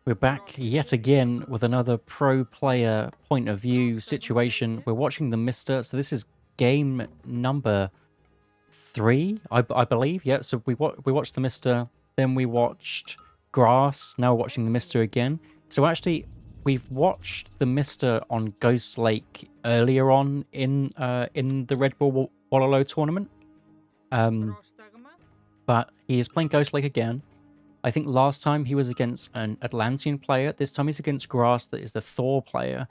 We're back yet again with another pro player point of view situation. We're watching the Mister. So this is game number 3, I believe. Yeah. So we watched the Mister, then we watched Grass. Now we're watching the Mister again. So actually, we've watched the Mister on Ghost Lake earlier on in the Red Bull Wallow tournament. But he is playing Ghost Lake again. I think last time he was against an Atlantean player. This time he's against Grass, that is the Thor player.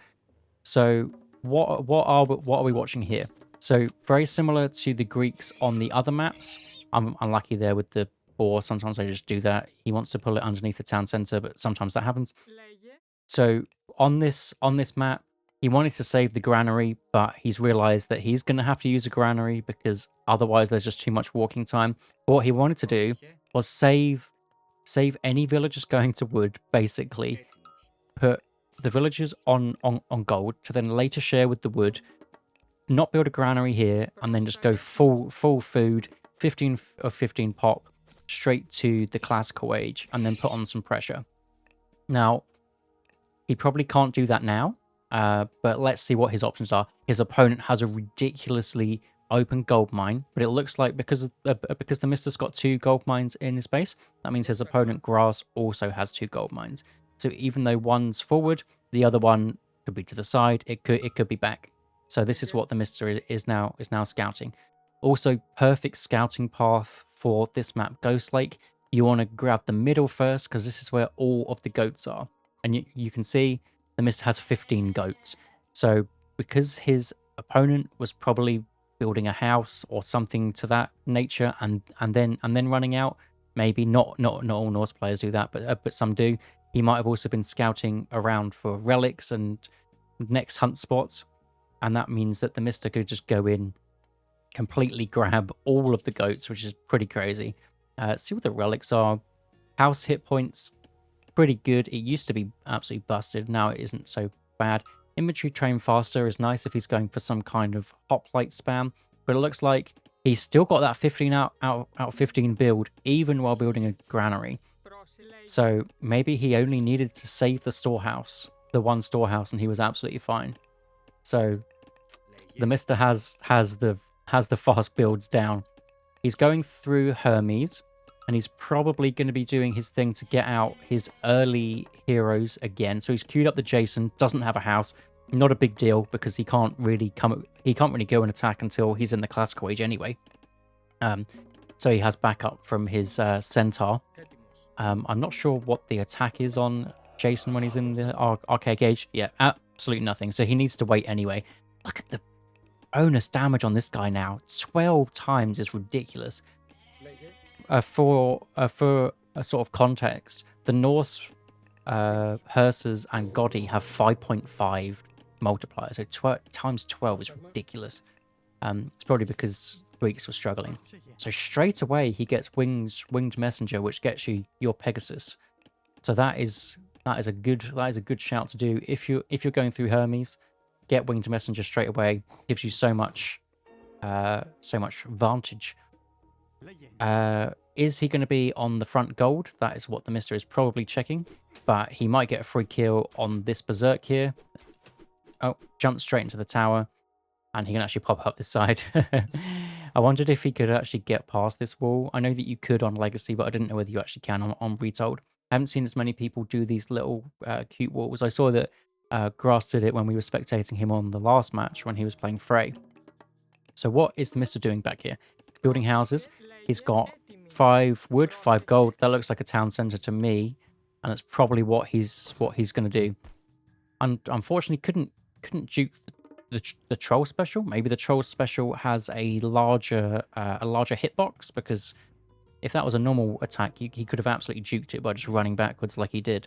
So what are we watching here? So very similar to the Greeks on the other maps. I'm unlucky there with the boar. Sometimes I just do that. He wants to pull it underneath the town center, but sometimes that happens. So on this map, he wanted to save the granary, but he's realized that he's going to have to use a granary because otherwise there's just too much walking time. But what he wanted to do was save any villagers going to wood, basically put the villagers on gold to then later share with the wood, not build a granary here, and then just go full food, 15 of 15 pop, straight to the classical age, and then put on some pressure. Now, he probably can't do that now, but let's see what his options are. His opponent has a ridiculously open gold mine, but it looks like because the Mister's got 2 gold mines in his base, that means his opponent Grass also has 2 gold mines. So even though one's forward, the other one could be to the side. It could be back. So this is what the Mister is now scouting. Also, perfect scouting path for this map, Ghost Lake. You want to grab the middle first because this is where all of the goats are, and you can see the Mister has 15 goats. So because his opponent was probably building a house or something to that nature, and then running out. Maybe not all Norse players do that, but some do. He might have also been scouting around for relics and next hunt spots, and that means that the Mister could just go in, completely grab all of the goats, which is pretty crazy. See what the relics are. House hit points, pretty good. It used to be absolutely busted. Now it isn't so bad. Inventory train faster is nice if he's going for some kind of hoplite spam, but it looks like he's still got that 15 out 15 build, even while building a granary. So maybe he only needed to save the storehouse, the one storehouse, and he was absolutely fine. So the Mister has the fast builds down. He's going through Hermes, and he's probably going to be doing his thing to get out his early heroes again. So he's queued up the Jason, doesn't have a house. Not a big deal because he can't really go and attack until he's in the classical age anyway. So he has backup from his centaur. I'm not sure what the attack is on Jason when he's in the archaic age. Yeah, absolutely nothing. So he needs to wait anyway. Look at the bonus damage on this guy now. 12 times is ridiculous. For a sort of context, the Norse hearses and Godi have 5.5 multipliers, so times 12 is ridiculous. It's probably because Greeks were struggling. So straight away he gets winged messenger, which gets you your Pegasus. So that is a good shout to do if you're going through Hermes. Get winged messenger straight away, gives you so much vantage. Is he going to be on the front gold? That is what the Mister is probably checking. But he might get a free kill on this Berserk here. Oh, jumped straight into the tower. And he can actually pop up this side. I wondered if he could actually get past this wall. I know that you could on Legacy, but I didn't know whether you actually can on Retold. I haven't seen as many people do these little cute walls. I saw that Grass did it when we were spectating him on the last match when he was playing Frey. So what is the Mister doing back here? Building houses. He's got 5 wood, 5 gold. That looks like a town center to me, and that's probably what he's going to do. Unfortunately, couldn't juke the troll special. Maybe the troll special has a larger hitbox, because if that was a normal attack, he could have absolutely juked it by just running backwards like he did.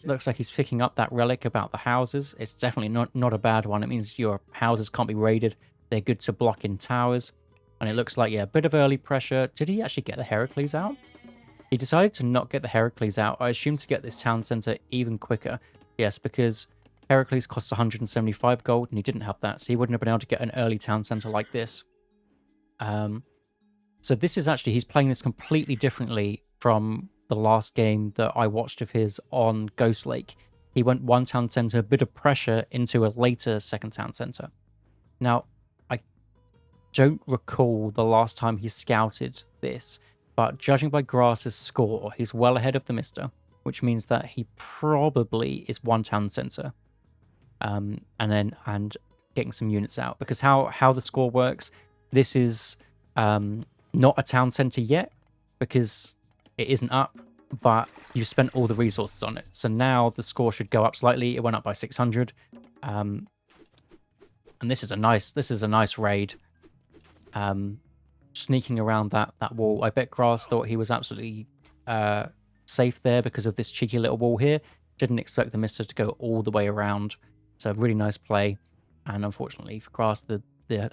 Looks like he's picking up that relic about the houses. It's definitely not a bad one. It means your houses can't be raided. They're good to block in towers. And it looks like, yeah, a bit of early pressure. Did he actually get the Heracles out? He decided to not get the Heracles out. I assume to get this town center even quicker. Yes, because Heracles costs 175 gold, and he didn't have that, so he wouldn't have been able to get an early town center like this. So this is actually, he's playing this completely differently from the last game that I watched of his on Ghost Lake. He went one town center, bit of pressure into a later second town center. Now, I don't recall the last time he scouted this, but judging by Grass's score, he's well ahead of the Mister, which means that he probably is one town center. And getting some units out, because how the score works, this is not a town center yet because it isn't up, but you've spent all the resources on it. So now the score should go up slightly. It went up by 600. And this is a nice raid. Sneaking around that wall. I bet Grass thought he was absolutely safe there because of this cheeky little wall here. Didn't expect the Mister to go all the way around. So really nice play. And unfortunately for Grass, the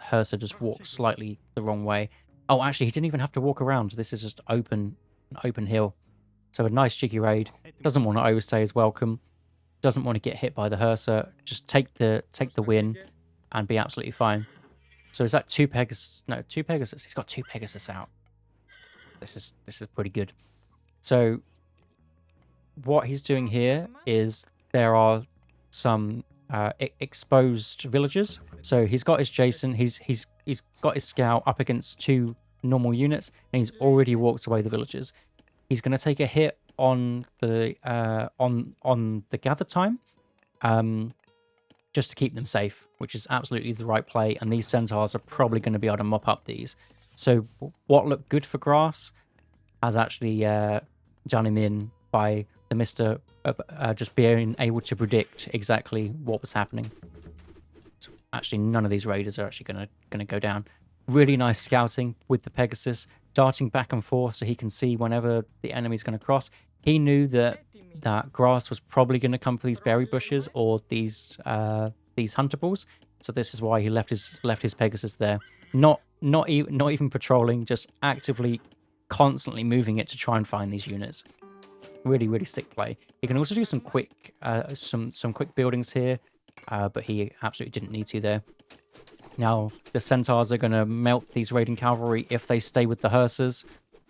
Hersa just walked slightly the wrong way. Oh, actually, he didn't even have to walk around. This is just an open hill. So a nice cheeky raid. Doesn't want to overstay his welcome. Doesn't want to get hit by the Hersa. Just take the win and be absolutely fine. So is that 2 Pegasus? No, 2 Pegasus. He's got 2 Pegasus out. This is pretty good. So what he's doing here is there are some exposed villagers. So he's got his Jason. He's got his scout up against 2 normal units, and he's already walked away the villagers. He's going to take a hit on the gather time, just to keep them safe, which is absolutely the right play. And these centaurs are probably going to be able to mop up these. So what looked good for Grass has actually done him in by the Mister just being able to predict exactly what was happening. So actually, none of these raiders are actually gonna go down. Really nice scouting with the Pegasus, darting back and forth so he can see whenever the enemy's going to cross. He knew that Grass was probably going to come for these berry bushes or these huntables. So this is why he left his Pegasus there. Not even patrolling, just actively, constantly moving it to try and find these units. Really, really sick play. He can also do some quick quick buildings here, but he absolutely didn't need to there. Now, the centaurs are going to melt these raiding cavalry if they stay with the Hersas,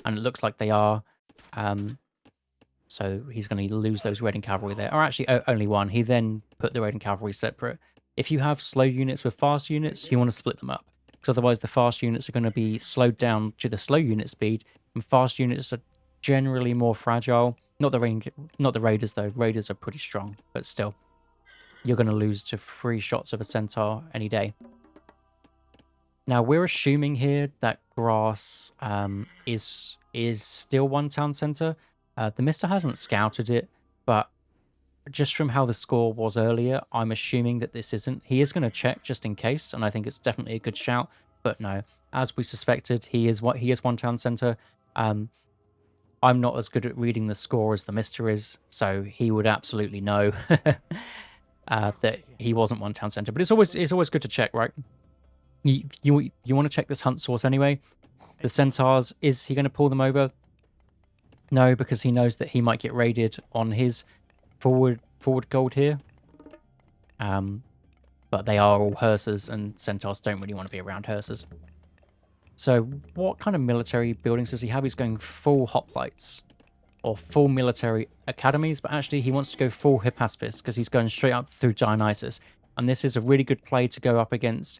and it looks like they are. So he's going to lose those raiding cavalry there. Or actually, only one. He then put the raiding cavalry separate. If you have slow units with fast units, you want to split them up. Because otherwise the fast units are going to be slowed down to the slow unit speed, and fast units are generally more fragile. Not the raiders, though. Raiders are pretty strong, but still. You're going to lose to 3 shots of a centaur any day. Now, we're assuming here that Grass is still one town center. The Mister hasn't scouted it, but just from how the score was earlier, I'm assuming that this isn't. He is going to check just in case, and I think it's definitely a good shout. But no, as we suspected, he is one town center. I'm not as good at reading the score as the Mister is, so he would absolutely know that he wasn't one town center. But it's always good to check, right? You want to check this hunt source anyway. The centaurs, is he going to pull them over? No, because he knows that he might get raided on his forward gold here. But they are all Hersas, and centaurs don't really want to be around Hersas. So what kind of military buildings does he have? He's going full hoplites or full military academies, but actually he wants to go full Hippaspis because he's going straight up through Dionysus. And this is a really good play to go up against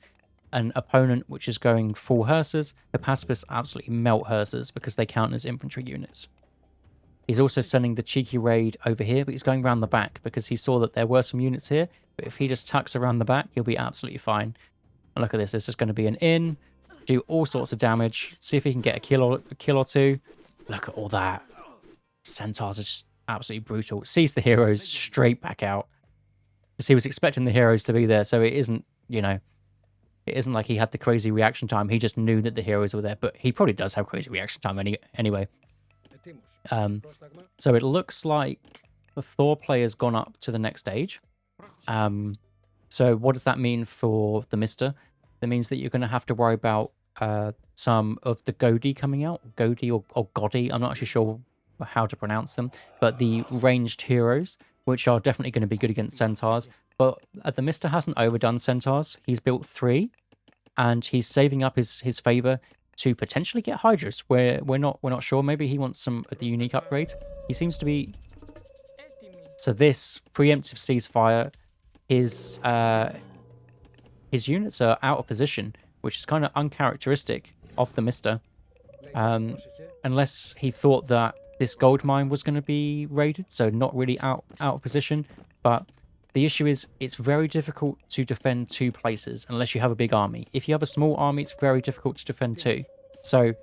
an opponent which is going full Hersas. Hippaspis absolutely melt Hersas because they count as infantry units. He's also sending the cheeky raid over here, but he's going around the back because he saw that there were some units here. But if he just tucks around the back, he'll be absolutely fine. And look at this. This is going to be an in, do all sorts of damage, see if he can get a kill or 2. Look at all that. Centaurs are just absolutely brutal. Sees the heroes straight back out. Because he was expecting the heroes to be there, so it isn't, it isn't like he had the crazy reaction time. He just knew that the heroes were there, but he probably does have crazy reaction time anyway. So it looks like the Thor player's gone up to the next stage. So what does that mean for the Mister? That means that you're going to have to worry about some of the Godi coming out. Godi or Godi, I'm not actually sure how to pronounce them. But the ranged heroes, which are definitely going to be good against centaurs. But the Mister hasn't overdone centaurs. He's built 3, and he's saving up his favor. to potentially get Hydras. We're not sure. Maybe he wants some of the unique upgrade. He seems to be. So this preemptive ceasefire, his units are out of position, which is kind of uncharacteristic of the Mister. Unless he thought that this gold mine was going to be raided, so not really out of position. But the issue is it's very difficult to defend two places unless you have a big army. If you have a small army, it's very difficult to defend two. So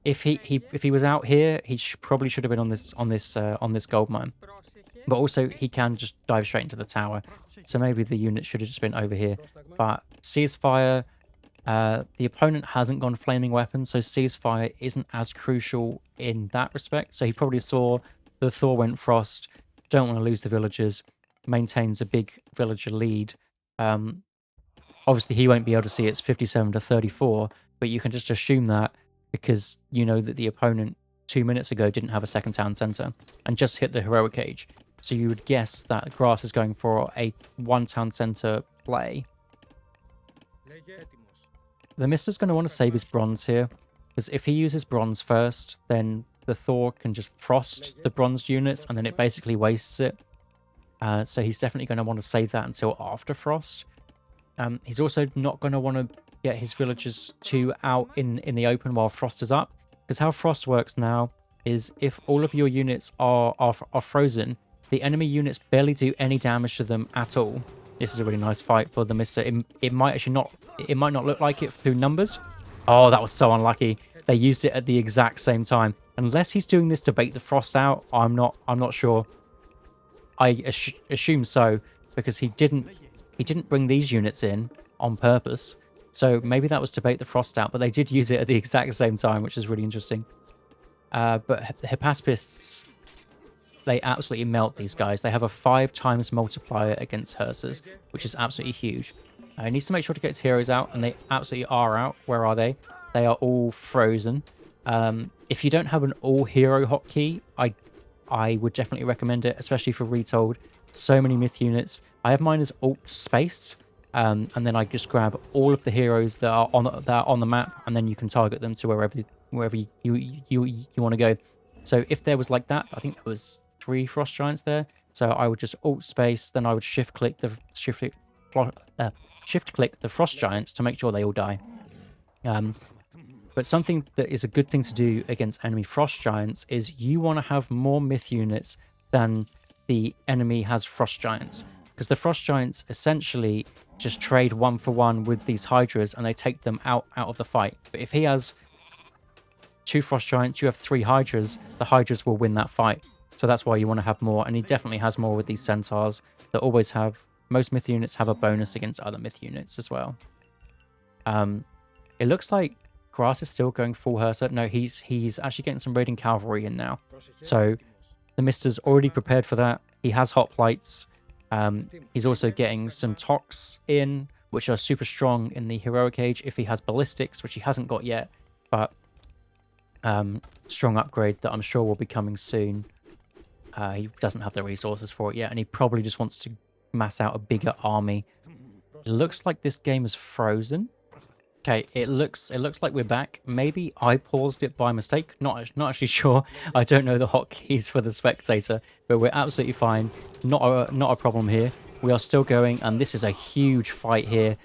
if he was out here, he probably should have been on this gold mine. But also he can just dive straight into the tower. So maybe the unit should have just been over here. But ceasefire. The opponent hasn't gone flaming weapon, so ceasefire isn't as crucial in that respect. So he probably saw the Thor went frost, don't want to lose the villagers, maintains a big villager lead. Obviously he won't be able to see it's 57 to 34, but you can just assume that because you know that the opponent 2 minutes ago didn't have a second town center and just hit the heroic age. So you would guess that Grass is going for a one town center play. The Mister's going to want to save his bronze here, because if he uses bronze first, then the Thor can just frost the bronzed units, and then it basically wastes it. So he's definitely going to want to save that until after frost. He's also not going to want to get his villagers too out in the open while frost is up, because how frost works now is if all of your units are frozen, the enemy units barely do any damage to them at all. This is a really nice fight for the Mister. It might actually not. It might not look like it through numbers. Oh, that was so unlucky. They used it at the exact same time. Unless he's doing this to bait the frost out, I'm not sure. I assume so because he didn't bring these units in on purpose. So maybe that was to bait the frost out, but they did use it at the exact same time, which is really interesting. But Hippaspists, they absolutely melt these guys. They have a 5 times multiplier against Hersers, which is absolutely huge. He needs to make sure to get his heroes out, and they absolutely are out. Where are they? They are all frozen. If you don't have an all-hero hotkey, I would definitely recommend it, especially for Retold. So many myth units. I have mine as alt space, and then I just grab all of the heroes that are on the map, and then you can target them to wherever you want to go. So if there was like that, I think there was 3 frost giants there. So I would just alt space, then I would shift click the frost giants to make sure they all die. But something that is a good thing to do against enemy frost giants is you want to have more myth units than the enemy has frost giants, because the frost giants essentially just trade 1 for 1 with these hydras and they take them out of the fight. But if he has 2 frost giants, you have 3 hydras, the hydras will win that fight. So that's why you want to have more, and he definitely has more with these centaurs that always have. Most myth units have a bonus against other myth units as well. It looks like Grass is still going full Herser. No, he's actually getting some raiding cavalry in now. So the Mister's already prepared for that. He has hoplites. He's also getting some tocs in, which are super strong in the heroic age if he has ballistics, which he hasn't got yet. But strong upgrade that I'm sure will be coming soon. He doesn't have the resources for it yet, and he probably just wants to mass out a bigger army. It looks like this game is frozen. Okay, it looks like we're back. Maybe I paused it by mistake. Not actually sure. I don't know the hotkeys for the spectator, but we're absolutely fine. Not a problem here. We are still going, and this is a huge fight here.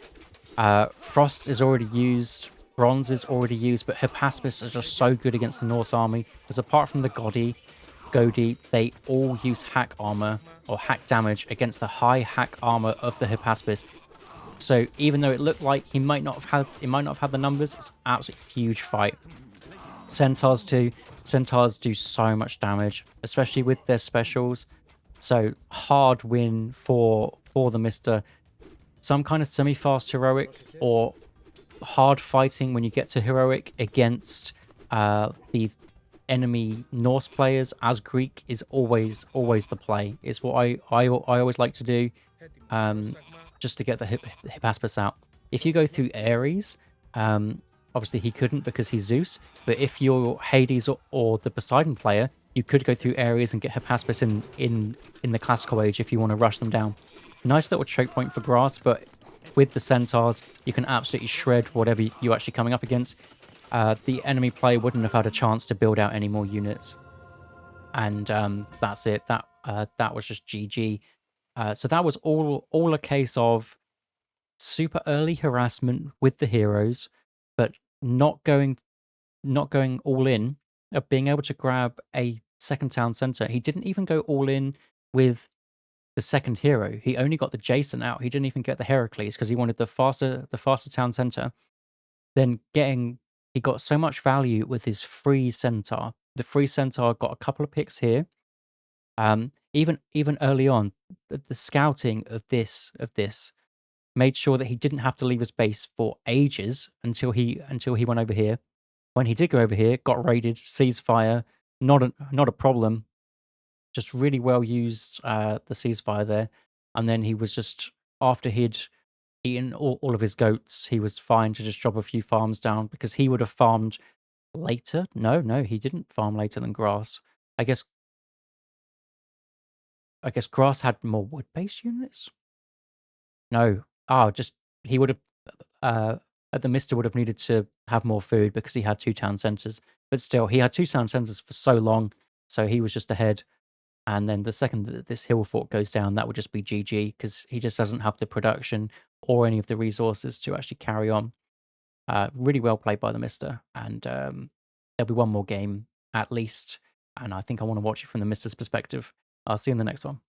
Frost is already used. Bronze is already used, but Hippaspis is just so good against the Norse army, because apart from the Godi, they all use hack armor or hack damage against the high hack armor of the Hippaspis. So even though it looked like he might not have had the numbers, it's an absolutely huge fight. Centaurs too. Centaurs do so much damage, especially with their specials. So hard win for the Mister. Some kind of semi-fast heroic or hard fighting when you get to heroic against the enemy Norse players as Greek is always the play. It's what I always like to do, just to get the Hippaspis out. If you go through Ares, obviously he couldn't because he's Zeus, but if you're Hades or the Poseidon player, you could go through Ares and get Hippaspis in the classical age if you want to rush them down. Nice little choke point for Grass, but with the centaurs, you can absolutely shred whatever you're actually coming up against. the enemy player wouldn't have had a chance to build out any more units. And that's it. That was just GG. So that was all a case of super early harassment with the heroes, but not going not going all in, being able to grab a second town center. He didn't even go all in with the second hero. He only got the Jason out. He didn't even get the Heracles because he wanted the faster town center. Then he got so much value with his free centaur. The free centaur got a couple of picks here. Even early on, the scouting of this made sure that he didn't have to leave his base for ages until he went over here. When he did go over here, got raided, ceasefire, not a problem. Just really well used the ceasefire there, and then he was just after he'd eaten all of his goats, he was fine to just drop a few farms down because he would have farmed later. No, he didn't farm later than grass. I guess grass had more wood-based units. No, just he would have uh, the Mister would have needed to have more food because he had two town centers. But still, he had two town centers for so long, so he was just ahead. And then the second that this hill fort goes down, that would just be GG because he just doesn't have the production or any of the resources to actually carry on. Really well played by the Mister. And there'll be one more game at least. And I think I want to watch it from the Mister's perspective. I'll see you in the next one.